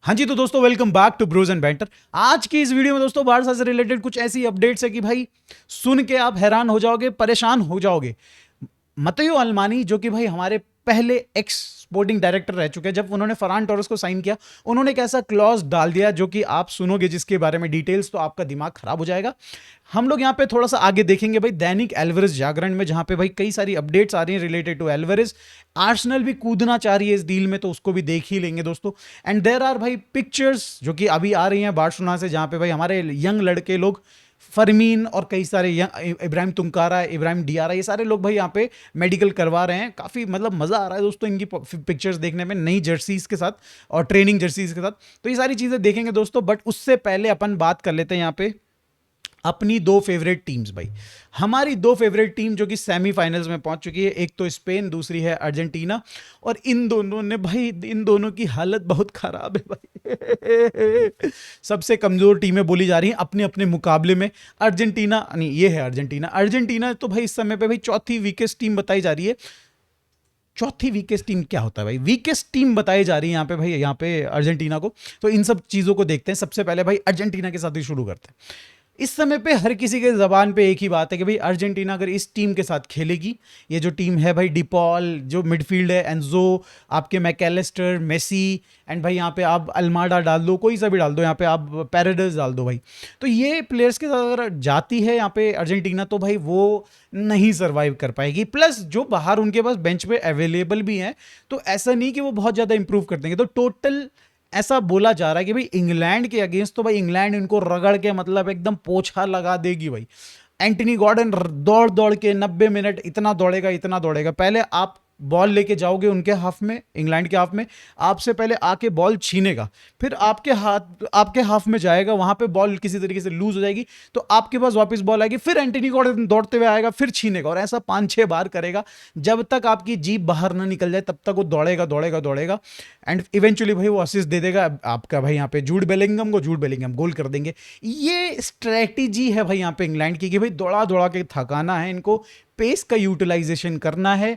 हाँ जी, तो दोस्तों welcome back to Brews and Banter. आज की इस वीडियो में दोस्तों बारसा से रिलेटेड कुछ ऐसी अपडेट्स है कि भाई सुन के आप हैरान हो जाओगे, परेशान हो जाओगे। मत्तेयो अल्मानी जो कि भाई हमारे पहले एक्स स्पोर्टिंग डायरेक्टर रह चुके हैं, जब उन्होंने फरहान टोरेस को साइन किया, उन्होंने एक ऐसा क्लॉज डाल दिया जो कि आप सुनोगे जिसके बारे में डिटेल्स तो आपका दिमाग खराब हो जाएगा। हम लोग यहाँ पे थोड़ा सा आगे देखेंगे भाई दैनिक एल्वरेज जागरण में, जहां पे भाई कई सारी अपडेट्स आ रही हैं रिलेटेड टू एल्वरेज। आर्सेनल भी कूदना चाह रही है इस डील में, तो उसको भी देख ही लेंगे दोस्तों। एंड देयर आर भाई पिक्चर्स जो कि अभी आ रही हैं बार्सिलोना से, जहां पे भाई हमारे यंग लड़के लोग फरमीन और कई सारे इब्राहिम तुंकारा, इब्राहिम डियारा, ये सारे लोग भाई यहाँ पे मेडिकल करवा रहे हैं। काफ़ी मतलब मज़ा आ रहा है दोस्तों इनकी पिक्चर्स देखने में, नई जर्सीज के साथ और ट्रेनिंग जर्सीज के साथ। तो ये सारी चीज़ें देखेंगे दोस्तों, बट उससे पहले अपन बात कर लेते हैं यहाँ पे अपनी दो फेवरेट टीम्स। भाई हमारी दो फेवरेट टीम जो कि सेमीफाइनल्स में पहुंच चुकी है, एक तो स्पेन, दूसरी है अर्जेंटीना। और इन दोनों ने भाई, इन दोनों की हालत बहुत खराब है भाई। सबसे कमजोर टीमें बोली जा रही हैं अपने अपने मुकाबले में। अर्जेंटीना नहीं, ये है अर्जेंटीना। अर्जेंटीना तो भाई इस समय पे भाई चौथी वीकेस्ट टीम बताई जा रही है। चौथी वीकेस्ट टीम क्या होता है भाई? वीकेस्ट टीम बताई जा रही है यहाँ पे भाई, यहाँ पे अर्जेंटीना को। तो इन सब चीजों को देखते हैं। सबसे पहले भाई अर्जेंटीना के साथ ही शुरू करते हैं। इस समय पे हर किसी के जबान पे एक ही बात है कि भाई अर्जेंटीना अगर इस टीम के साथ खेलेगी, ये जो टीम है भाई, डिपॉल जो मिडफील्ड है, एंजो, आपके मैकेलिस्टर, मेसी, एंड भाई यहाँ पे आप अल्माडा डाल दो, कोई सा भी डाल दो, यहाँ पे आप पैराडेस डाल दो भाई। तो ये प्लेयर्स के साथ अगर जाती है यहाँ पे अर्जेंटीना, तो भाई वो नहीं सर्वाइव कर पाएगी। प्लस जो बाहर उनके पास बेंच पे अवेलेबल भी हैं, तो ऐसा नहीं कि वो बहुत ज़्यादा इंप्रूव कर देंगे। तो टोटल ऐसा बोला जा रहा है कि भाई इंग्लैंड के अगेंस्ट तो भाई इंग्लैंड इनको रगड़ के मतलब एकदम पोछा लगा देगी भाई। एंटनी गॉर्डन दौड़ दौड़ के 90 मिनट इतना दौड़ेगा, इतना दौड़ेगा। पहले आप बॉल लेके जाओगे उनके हाफ में, इंग्लैंड के हाफ में, आपसे पहले आके बॉल छीनेगा, फिर आपके हाफ में जाएगा, वहां पे बॉल किसी तरीके से लूज हो जाएगी, तो आपके पास वापस बॉल आएगी, फिर एंटनी गॉर्डन दौड़ते हुए आएगा, फिर छीनेगा, और ऐसा 5-6 बार करेगा। जब तक आपकी जीप बाहर ना निकल जाए तब तक वो दौड़ेगा दौड़ेगा दौड़ेगा। एंड इवेंचुअली भाई वो असिस्ट दे देगा आपका भाई यहाँ पे जूड बेलिंगम को, जूड बेलिंगम गोल कर देंगे। ये स्ट्रेटेजी है भाई यहाँ पे इंग्लैंड की कि भाई दौड़ा दौड़ा के थकाना है इनको, पेस का यूटिलाइजेशन करना है।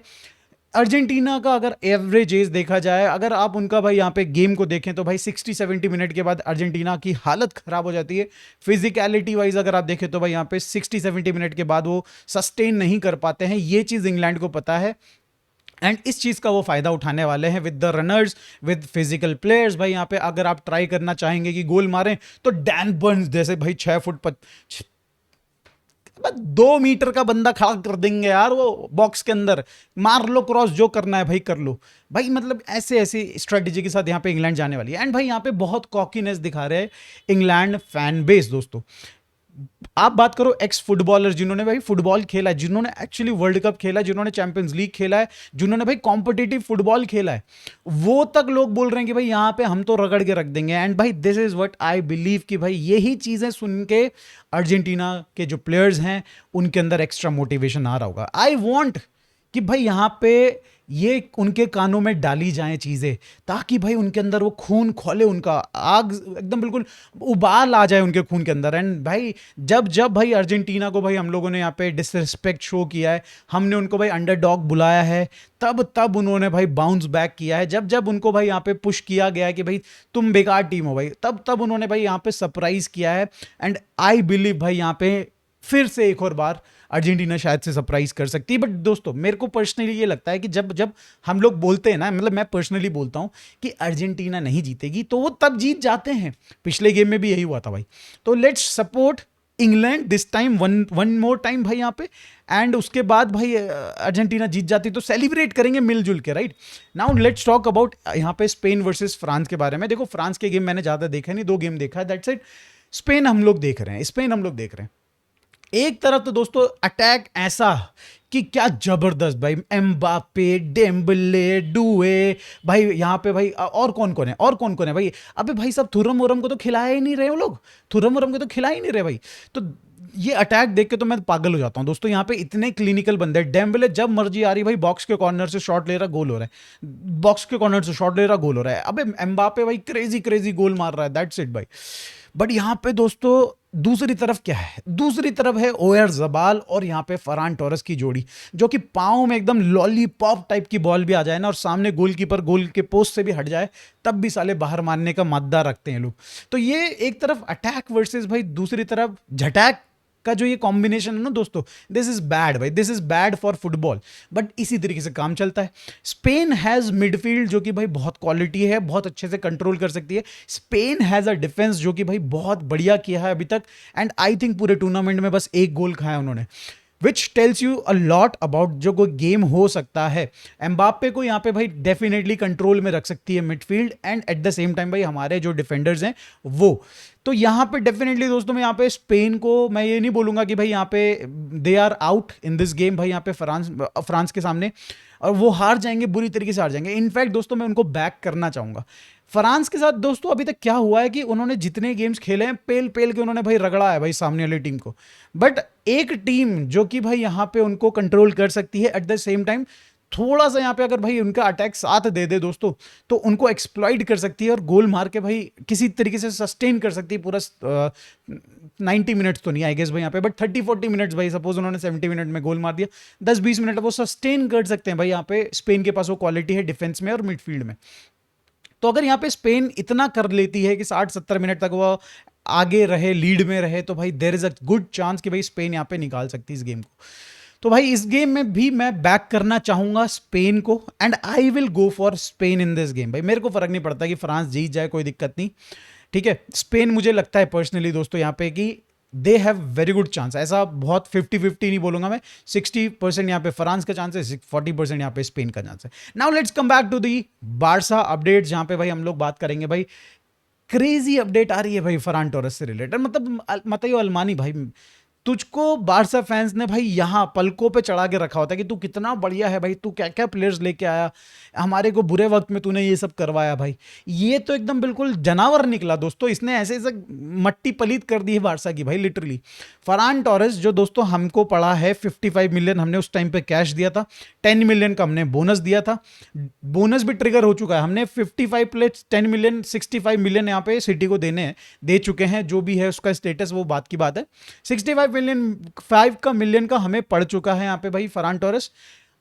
अर्जेंटीना का अगर एवरेज एज देखा जाए, अगर आप उनका भाई यहाँ पे गेम को देखें, तो भाई 60-70 मिनट के बाद अर्जेंटीना की हालत खराब हो जाती है। फिजिकलिटी वाइज अगर आप देखें तो भाई यहाँ पे 60-70 मिनट के बाद वो सस्टेन नहीं कर पाते हैं। ये चीज़ इंग्लैंड को पता है, एंड इस चीज़ का वो फायदा उठाने वाले हैं with the runners, with physical players. भाई यहाँ पे अगर आप ट्राई करना चाहेंगे कि गोल मारें, तो डैन बर्न्स जैसे भाई 6 फुट 2 मीटर का बंदा खड़ा कर देंगे यार वो बॉक्स के अंदर। मार लो क्रॉस, जो करना है भाई कर लो भाई। मतलब ऐसे ऐसी स्ट्रेटेजी के साथ यहाँ पे इंग्लैंड जाने वाली है। एंड भाई यहाँ पे बहुत कॉकीनेस दिखा रहे हैं इंग्लैंड फैन बेस दोस्तों। आप बात करो एक्स फुटबॉलर जिन्होंने भाई फुटबॉल खेला है, जिन्होंने एक्चुअली वर्ल्ड कप खेला है, जिन्होंने चैंपियंस लीग खेला है, जिन्होंने भाई कॉम्पिटिटिव फुटबॉल खेला है, वो तक लोग बोल रहे हैं कि भाई यहाँ पे हम तो रगड़ के रख देंगे। एंड भाई this is what I believe कि भाई यही चीजें सुन के अर्जेंटीना के जो प्लेयर्स हैं उनके अंदर एक्स्ट्रा मोटिवेशन आ रहा होगा। आई वॉन्ट कि भाई यहाँ पे ये उनके कानों में डाली जाएं चीज़ें, ताकि भाई उनके अंदर वो खून खोले, उनका आग एकदम बिल्कुल उबाल आ जाए उनके खून के अंदर। एंड भाई जब जब भाई अर्जेंटीना को भाई हम लोगों ने यहाँ पे डिसरिस्पेक्ट शो किया है, हमने उनको भाई अंडरडॉग बुलाया है, तब तब उन्होंने भाई बाउंस बैक किया है। जब जब उनको भाई यहाँ पे पुश किया गया है कि भाई तुम बेकार टीम हो भाई, तब तब उन्होंने भाई यहाँ पे सरप्राइज किया है। एंड आई बिलीव भाई यहाँ पे फिर से एक और बार अर्जेंटीना शायद से सरप्राइज कर सकती है। बट दोस्तों मेरे को पर्सनली ये लगता है कि जब जब हम लोग बोलते हैं ना, मतलब मैं पर्सनली बोलता हूं कि अर्जेंटीना नहीं जीतेगी, तो वो तब जीत जाते हैं। पिछले गेम में भी यही हुआ था भाई। तो let's support England this time, one more time भाई यहाँ पे। एंड उसके बाद भाई अर्जेंटीना जीत जाती तो सेलिब्रेट करेंगे मिलजुल के, right. Now let's talk about यहाँ पे स्पेन वर्सेस फ्रांस के बारे में। देखो फ्रांस के गेम मैंने ज़्यादा देखा नहीं, 2 गेम देखा है, दैट्स इट। स्पेन हम लोग देख रहे हैं, स्पेन हम लोग देख रहे हैं। एक तरफ तो दोस्तों अटैक ऐसा कि क्या जबरदस्त भाई, एम्बापे, डेम्बले, डुए, भाई यहाँ पे भाई और कौन कौन है, और कौन कौन है भाई। अबे भाई सब थुरम वुरम को तो खिलाया ही नहीं रहे वो लोग, थुरम वुरम को तो खिला ही नहीं रहे भाई। तो ये अटैक देख के तो मैं पागल हो जाता हूँ दोस्तों। यहाँ पे इतने क्लिनिकल बंदे हैं। डेम्बले जब मर्जी आ रही भाई, बॉक्स के कॉर्नर से शॉट ले रहा, गोल हो रहा है, बॉक्स के कॉर्नर से शॉट ले रहा, गोल हो रहा है। अबे एम्बापे भाई क्रेजी क्रेजी गोल मार रहा है, दैट्स इट भाई। बट यहाँ पे दोस्तों दूसरी तरफ क्या है, दूसरी तरफ है ओयर जबाल और यहाँ पे फरहान टोरेस की जोड़ी, जो कि पाँव में एकदम लॉलीपॉप टाइप की बॉल भी आ जाए ना और सामने गोलकीपर गोल के पोस्ट से भी हट जाए तब भी साले बाहर मारने का मादा रखते हैं लोग। तो ये एक तरफ अटैक वर्सेस भाई दूसरी तरफ झटैक का जो ये कॉम्बिनेशन है ना दोस्तों, दिस इज बैड भाई, this is bad for football. But इसी तरीके से काम चलता है। स्पेन हैज मिडफील्ड जो कि भाई बहुत क्वालिटी है, बहुत अच्छे से कंट्रोल कर सकती है। स्पेन हैज अ डिफेंस जो कि भाई बहुत बढ़िया किया है अभी तक, एंड आई थिंक पूरे टूर्नामेंट में बस एक गोल खाया उन्होंने, which tells you a lot about जो कोई गेम हो सकता है। एम्बाप्पे को यहाँ पे भाई डेफिनेटली कंट्रोल में रख सकती है midfield, and at the same time भाई हमारे जो डिफेंडर्स हैं वो। तो यहाँ पे डेफिनेटली दोस्तों मैं यहाँ पे स्पेन को मैं ये नहीं बोलूंगा कि भाई यहाँ पे they are out in this game भाई, यहाँ पे फ्रांस के सामने और वो हार जाएंगे, बुरी तरीके से हार जाएंगे। इनफैक्ट दोस्तों मैं उनको बैक करना चाहूंगा। फ्रांस के साथ दोस्तों अभी तक क्या हुआ है कि उन्होंने जितने गेम्स खेले हैं पेल पेल के उन्होंने भाई रगड़ा है भाई सामने वाली टीम को। बट एक टीम जो कि भाई यहाँ पे उनको कंट्रोल कर सकती है, एट द सेम टाइम थोड़ा सा यहाँ पे अगर भाई उनका अटैक साथ दे दे दोस्तों तो उनको एक्सप्लॉइट कर सकती है और गोल मार के भाई किसी तरीके से सस्टेन कर सकती है पूरा 90 मिनट्स तो नहीं आई गेस भाई यहाँ पे, बट 30-40 मिनट्स भाई, सपोज उन्होंने 70 मिनट में गोल मार दिया, 10-20 मिनट वो सस्टेन कर सकते हैं भाई। यहाँ पे स्पेन के पास वो क्वालिटी है डिफेंस में और मिडफील्ड में। तो अगर यहाँ पे स्पेन इतना कर लेती है कि 60-70 मिनट तक वो आगे रहे, लीड में रहे, तो भाई there is a good chance कि भाई स्पेन यहाँ पे निकाल सकती है इस गेम को। तो भाई इस गेम में भी मैं बैक करना चाहूंगा स्पेन को, and I will go for Spain in this game. भाई मेरे को फर्क नहीं पड़ता कि फ्रांस जीत जाए, कोई दिक्कत नहीं, ठीक है। स्पेन मुझे लगता है पर्सनली दोस्तों यहाँ पे कि they have very good chance, ऐसा बहुत 50-50 नहीं बोलूंगा मैं, 60% यहाँ पे फ्रांस का चांस है, 40% यहाँ पे स्पेन का चांस है। Now let's come back to the Barca update, जहां पे भाई हम लोग बात करेंगे भाई क्रेजी अपडेट आ रही है भाई फरहान टोरेस से रिलेटेड। मतलब मतेयो अल्मानी भाई, तुझको बारसा फैंस ने भाई यहां पलकों पे चढ़ा के रखा होता है कि तू कितना बढ़िया है भाई, तू क्या क्या प्लेयर्स लेके आया, हमारे को बुरे वक्त में तूने ये सब करवाया भाई। ये तो एकदम बिल्कुल जनावर निकला दोस्तों, इसने ऐसे ऐसे मट्टी पलीत कर दी है बारसा की भाई लिटरली। फरहान टोरेस जो दोस्तों हमको पड़ा है 55 मिलियन, हमने उस टाइम पे कैश दिया था, 10 मिलियन का हमने बोनस दिया था, बोनस भी ट्रिगर हो चुका है, हमने 55 प्लस 10 मिलियन 65 मिलियन यहाँ पे सिटी को देने हैं, दे चुके हैं, जो भी है उसका स्टेटस वो बात की बात है। 65 मिलियन 5 का मिलियन का हमें पड़ चुका है यहाँ पे भाई फरहान टोरेस।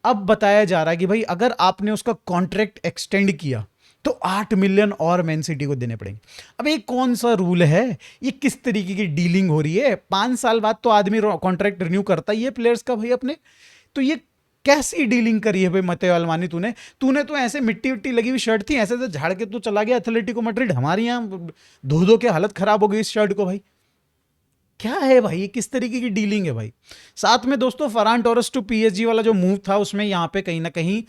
अब बताया जा रहा है कि भाई अगर आपने उसका कॉन्ट्रैक्ट एक्सटेंड किया तो 8 मिलियन और मैन सिटी को देने पड़ेंगे। अब ये कौन सा रूल है, ये किस तरीके की डीलिंग हो रही है? 5 साल बाद तो आदमी कॉन्ट्रैक्ट रिन्यू करता ही है प्लेयर्स का भाई अपने, तो ये कैसी डीलिंग करी है भाई मतेयो अल्मानी तूने तो ऐसे मिट्टी विट्टी लगी हुई शर्ट थी, ऐसे से झाड़ के तू चला गया एथलेटिको मैड्रिड, हमारे यहाँ धो धो के हालत खराब हो गई इस शर्ट को भाई। क्या है भाई, ये किस तरीके की डीलिंग है भाई? साथ में दोस्तों फरहान टोरेस टू पीएसजी वाला जो मूव था उसमें यहाँ पे कहीं ना कहीं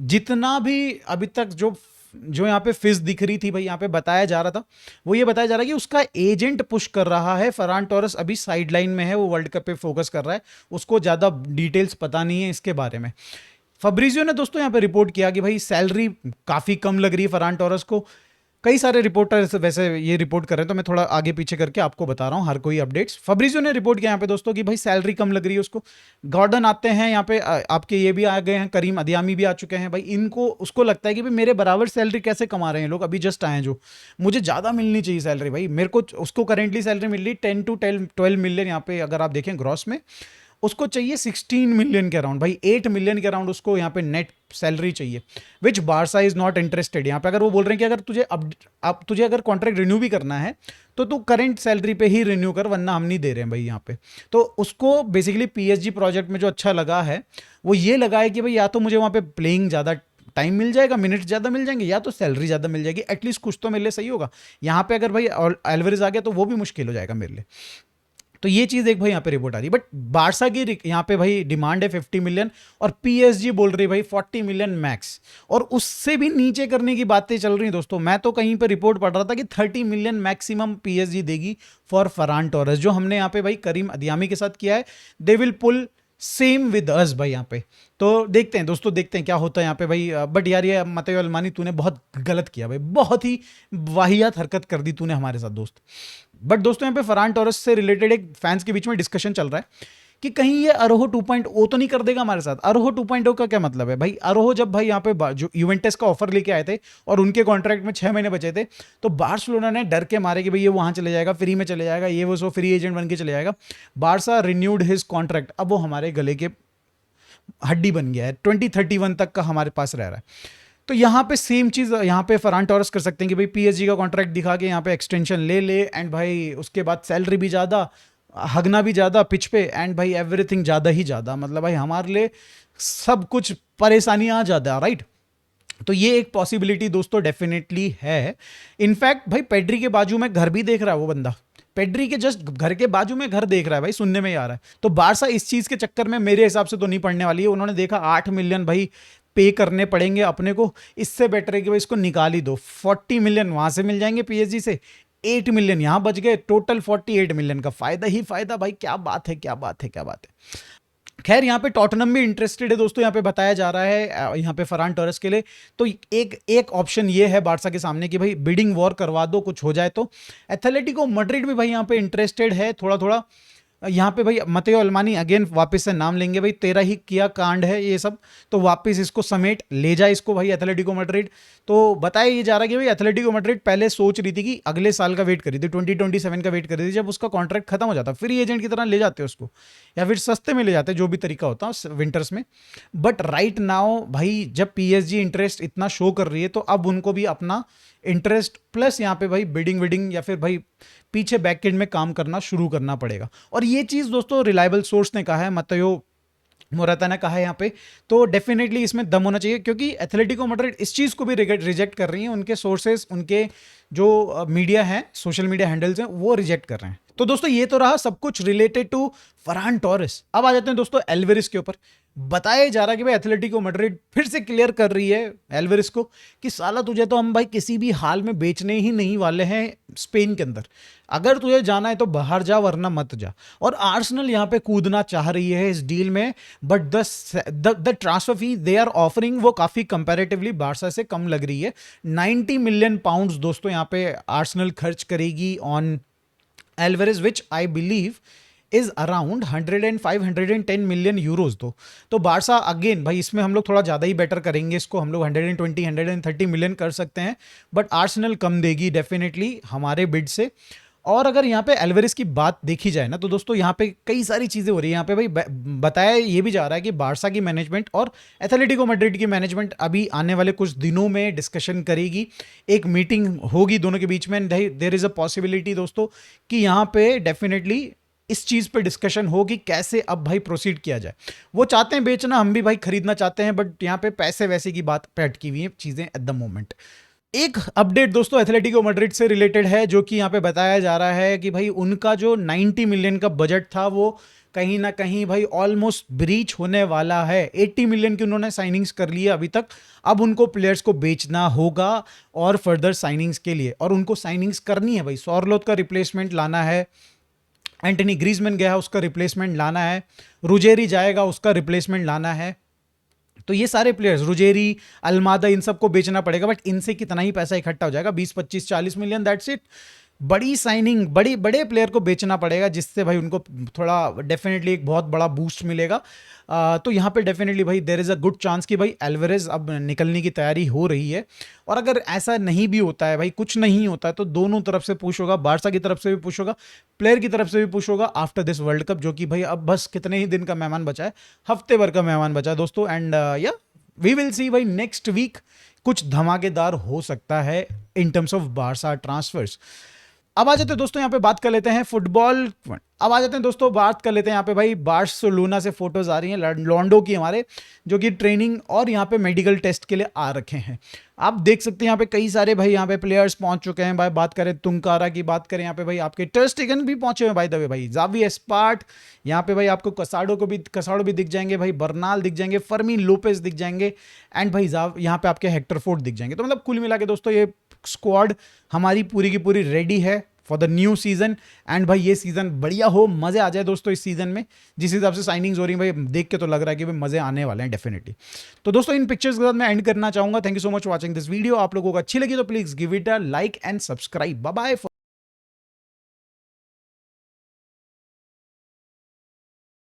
जितना भी अभी तक जो यहाँ पे फिज दिख रही थी भाई, यहाँ पे बताया जा रहा था, वो ये बताया जा रहा है कि उसका एजेंट पुश कर रहा है। फरहान टोरेस अभी साइडलाइन में है, वो वर्ल्ड कप पे फोकस कर रहा है, उसको ज्यादा डिटेल्स पता नहीं है इसके बारे में। फब्रिजियो ने दोस्तों यहाँ पे रिपोर्ट किया कि भाई सैलरी काफी कम लग रही है फरहान टोरेस को। कई सारे रिपोर्टर्स वैसे ये रिपोर्ट कर रहे हैं, तो मैं थोड़ा आगे पीछे करके आपको बता रहा हूँ हर कोई अपडेट्स। फब्रिजियो ने रिपोर्ट किया यहाँ पे दोस्तों कि भाई सैलरी कम लग रही है उसको। गॉर्डन आते हैं यहाँ पे, आपके ये भी आ गए हैं, करीम अदियामी भी आ चुके हैं भाई। इनको उसको लगता है कि भाई मेरे बराबर सैलरी कैसे कमा रहे हैं लोग, अभी जस्ट आए हैं जो, मुझे ज़्यादा मिलनी चाहिए सैलरी भाई। मेरे को उसको करेंटली सैलरी मिल रही 10 to 12 मिलियन यहाँ पे, अगर आप देखें ग्रॉस में, उसको चाहिए 16 मिलियन के अराउंड भाई, 8 मिलियन के अराउंड उसको यहाँ पे नेट सैलरी चाहिए, विच बारसा इज नॉट इंटरेस्टेड। यहाँ पे अगर वो बोल रहे हैं कि अगर तुझे अगर कॉन्ट्रैक्ट रिन्यू भी करना है तो तू करंट सैलरी पे ही रिन्यू कर, वरना हम नहीं दे रहे हैं भाई यहाँ पे। तो उसको बेसिकली पीएसजी प्रोजेक्ट में जो अच्छा लगा है वो ये लगा है कि भाई या तो मुझे वहाँ पे प्लेइंग ज़्यादा टाइम मिल जाएगा, मिनट ज़्यादा मिल जाएंगे, या तो सैलरी ज़्यादा मिल जाएगी, एटलीस्ट कुछ तो मेरे लिए सही होगा। यहाँ पे अगर भाई एल्वेरेज आ गया तो वो भी मुश्किल हो जाएगा मेरे लिए। तो ये चीज़ एक भाई यहाँ पे रिपोर्ट आ रही है। बट बारसा की यहाँ पे भाई डिमांड है 50 मिलियन और पीएसजी बोल रही भाई 40 मिलियन मैक्स, और उससे भी नीचे करने की बातें चल रही हैं दोस्तों। मैं तो कहीं पे रिपोर्ट पढ़ रहा था कि 30 मिलियन मैक्सिमम पीएसजी देगी फॉर फरहान टोरेस, जो हमने यहाँ पे भाई करीम अदियामी के साथ किया है। They will pull same with us भाई यहाँ पे। तो देखते हैं दोस्तों, देखते हैं क्या होता है यहाँ पे भाई। बट यार ये मतेयो अल्मानी तूने बहुत गलत किया भाई, बहुत ही वाहियात हरकत कर दी तूने हमारे साथ दोस्त। बट दोस्तों यहाँ पे फरहान टोरेस से रिलेटेड एक फैंस के बीच में डिस्कशन चल रहा है कि कहीं ये अरोहो 2.0 तो नहीं कर देगा हमारे साथ। अरोहो 2.0 का क्या मतलब है भाई, अरोहो जब भाई यहाँ पे जो यूवेंटस का ऑफर लेके आए थे और उनके कॉन्ट्रैक्ट में 6 महीने बचे थे, तो बार्सिलोना ने डर के मारे कि भाई ये वहां चले जाएगा, फ्री में चले जाएगा, ये वो सो फ्री एजेंट बन के चले जाएगा। बारसा रिन्यूड हिज कॉन्ट्रैक्ट, अब वो हमारे गले के हड्डी बन गया है, 2031 तक का हमारे पास रह रहा है। तो यहाँ पे सेम चीज़ यहाँ पे फरहान टोरेस कर सकते हैं कि भाई पीएसजी का कॉन्ट्रैक्ट दिखा के यहाँ पे एक्सटेंशन ले ले, एंड भाई उसके बाद सैलरी भी ज़्यादा, हगना भी ज़्यादा पिच पे, एंड भाई एवरीथिंग ज़्यादा ही ज़्यादा, मतलब भाई हमारे लिए सब कुछ परेशानियाँ ज़्यादा, राइट। तो ये एक पॉसिबिलिटी दोस्तों डेफिनेटली है। इनफैक्ट भाई पेड्री के बाजू में घर भी देख रहा है वो बंदा, पेड्री के जस्ट घर के बाजू में घर देख रहा है भाई, सुनने में ही आ रहा है। तो बारसा इस चीज़ के चक्कर में मेरे हिसाब से तो नहीं पड़ने वाली है। उन्होंने देखा 8 मिलियन भाई पे करने पड़ेंगे अपने को, इससे बेटर है कि भाई इसको निकाल ही दो। 40 मिलियन वहां से मिल जाएंगे पीएसजी से, 8 मिलियन यहां बच गए, टोटल 48 मिलियन का फायदा ही फायदा भाई। क्या बात है, क्या बात है, क्या बात है। खैर यहाँ पे टॉटनम भी इंटरेस्टेड है दोस्तों, यहाँ पे बताया जा रहा है यहाँ पे फरहान टोरेस के लिए। तो एक ऑप्शन ये है बारसा के सामने कि भाई बिडिंग वॉर करवा दो, कुछ हो जाए तो। एथलेटिको मैड्रिड भी भाई यहाँ पे इंटरेस्टेड है थोड़ा थोड़ा। यहाँ पे भाई मतेयो अल्मानी अगेन वापस से नाम लेंगे भाई, तेरा ही किया कांड है ये सब, तो वापस इसको समेट ले जाए इसको भाई एथलेटिको मैड्रिड। तो बताया ये जा रहा है कि भाई एथलेटिको मैड्रिड पहले सोच रही थी कि अगले साल का वेट करी थी, 2027 का वेट करी थी, जब उसका कॉन्ट्रैक्ट खत्म हो जाता फ्री एजेंट की तरह ले जाते उसको, या फिर सस्ते में ले जाते, जो भी तरीका होता विंटर्स में। बट राइट नाउ भाई जब पीएसजी इंटरेस्ट इतना शो कर रही है, तो अब उनको भी अपना इंटरेस्ट प्लस यहाँ पे भाई बिडिंग या फिर भाई पीछे बैकएंड में काम करना शुरू करना पड़ेगा। और ये चीज़ दोस्तों रिलायबल सोर्स ने कहा है, मतेयो मोराता ने कहा है यहाँ पे। तो डेफिनेटली इसमें दम होना चाहिए, क्योंकि एथलेटिको मैड्रिड इस चीज़ को भी रिजेक्ट कर रही है, उनके सोर्सेज, उनके जो मीडिया हैं, सोशल मीडिया हैंडल्स हैं, वो रिजेक्ट कर रहे हैं। तो दोस्तों ये तो रहा सब कुछ रिलेटेड टू फरहान टोरेस। अब आ जाते हैं दोस्तों एल्वेरिस के ऊपर। बताया जा रहा है कि भाई एथलेटिको मैड्रिड फिर से क्लियर कर रही है एल्वेरिस को कि साला तुझे तो हम भाई किसी भी हाल में बेचने ही नहीं वाले हैं स्पेन के अंदर, अगर तुझे जाना है तो बाहर जा वरना मत जा। और आर्सेनल यहाँ पे कूदना चाह रही है इस डील में, but the transfer fee they are offering वो काफी कंपैरेटिवली बारसा से कम लग रही है। 90 मिलियन पाउंड्स दोस्तों यहाँ पे आर्सेनल खर्च करेगी on Alvarez, which I believe is around 105-110 million euros. तो बारसा अगेन भाई इसमें हम लोग थोड़ा ज़्यादा ही बेटर करेंगे, इसको हम लोग 120-130 मिलियन कर सकते हैं, बट आर्सेनल कम देगी डेफिनेटली हमारे बिड से। और अगर यहाँ पे एल्वेरिस की बात देखी जाए ना, तो दोस्तों यहाँ पे कई सारी चीज़ें हो रही है। यहाँ पे भाई बताया ये भी जा रहा है कि बारसा की मैनेजमेंट और एथलेटिको मैड्रिड की मैनेजमेंट अभी आने वाले कुछ दिनों में डिस्कशन करेगी, एक मीटिंग होगी दोनों के बीच में। देयर इज़ अ पॉसिबिलिटी दोस्तों कि यहाँ पे डेफिनेटली इस चीज़ पे डिस्कशन हो कि कैसे अब भाई प्रोसीड किया जाए। वो चाहते हैं बेचना, हम भी भाई खरीदना चाहते हैं, बट यहाँ पे पैसे वैसे की बात पे अटकी हुई है चीज़ें एट द मोमेंट। एक अपडेट दोस्तों एथलेटिको मैड्रिड से रिलेटेड है, जो कि यहाँ पे बताया जा रहा है कि भाई उनका जो 90 मिलियन का बजट था वो कहीं ना कहीं भाई ऑलमोस्ट ब्रीच होने वाला है। 80 मिलियन की उन्होंने साइनिंग्स कर ली है अभी तक, अब उनको प्लेयर्स को बेचना होगा और फर्दर साइनिंग्स के लिए, और उनको साइनिंग्स करनी है भाई। सॉरलोथ का रिप्लेसमेंट लाना है, एंटनी ग्रीजमैन गया है उसका रिप्लेसमेंट लाना है, रुजेरी जाएगा उसका रिप्लेसमेंट लाना है। तो ये सारे प्लेयर्स रुजेरी, अल्मादा, इन सबको बेचना पड़ेगा, बट इनसे कितना ही पैसा इकट्ठा हो जाएगा, 20-25-40 मिलियन, दैट्स इट। बड़ी साइनिंग, बड़े प्लेयर को बेचना पड़ेगा, जिससे भाई उनको थोड़ा डेफिनेटली एक बहुत बड़ा बूस्ट मिलेगा। तो यहाँ पे डेफिनेटली भाई there is a good chance कि भाई एल्वेरेज अब निकलने की तैयारी हो रही है। और अगर ऐसा नहीं भी होता है भाई, कुछ नहीं होता है, तो दोनों तरफ से पुश होगा, बारसा की तरफ से भी पुश होगा, प्लेयर की तरफ से भी पुश होगा आफ्टर दिस वर्ल्ड कप, जो कि भाई अब बस कितने ही दिन का मेहमान बचा है, हफ्ते भर का मेहमान बचा है दोस्तों। एंड या वी विल सी भाई नेक्स्ट वीक कुछ धमाकेदार हो सकता है in terms of Barca transfers. अब आ जाते हैं दोस्तों यहाँ पे बात कर लेते हैं फुटबॉल। अब आ जाते हैं दोस्तों बात कर लेते हैं यहाँ पे भाई बार्सिलोना से फोटोज आ रही हैं लॉन्डो की हमारे, जो कि ट्रेनिंग और यहाँ पे मेडिकल टेस्ट के लिए आ रखे हैं। आप देख सकते हैं यहाँ पे कई सारे भाई यहाँ पे प्लेयर्स पहुंच चुके हैं भाई। बात करें तुंकारा की, बात करें यहाँ पे भाई आपके टर स्टेगन भी पहुंचे हुए भाई दबे भाई, जावी एस्पार्ट, यहाँ पे भाई आपको कसाड़ो भी दिख जाएंगे भाई, बर्नाल दिख जाएंगे, फर्मीन लोपेज दिख जाएंगे, एंड भाई यहाँ पे आपके हेक्टर फोर्ड दिख जाएंगे। तो मतलब कुल मिला के दोस्तों ये स्क्वाड हमारी पूरी की पूरी रेडी है for the new season. And भाई ये सीजन बढ़िया हो, मजे आ जाए दोस्तों इस सीजन में। जिस हिसाब से साइनिंग्स हो रही है भाई, देख के तो लग रहा है कि भाई मजे आने वाले हैं डेफिनेटली। तो दोस्तों इन पिक्चर्स के साथ मैं एंड करना चाहूंगा। Thank you so much for watching this video. आप लोगों को अच्छी लगी तो please give it a like and subscribe. Bye bye.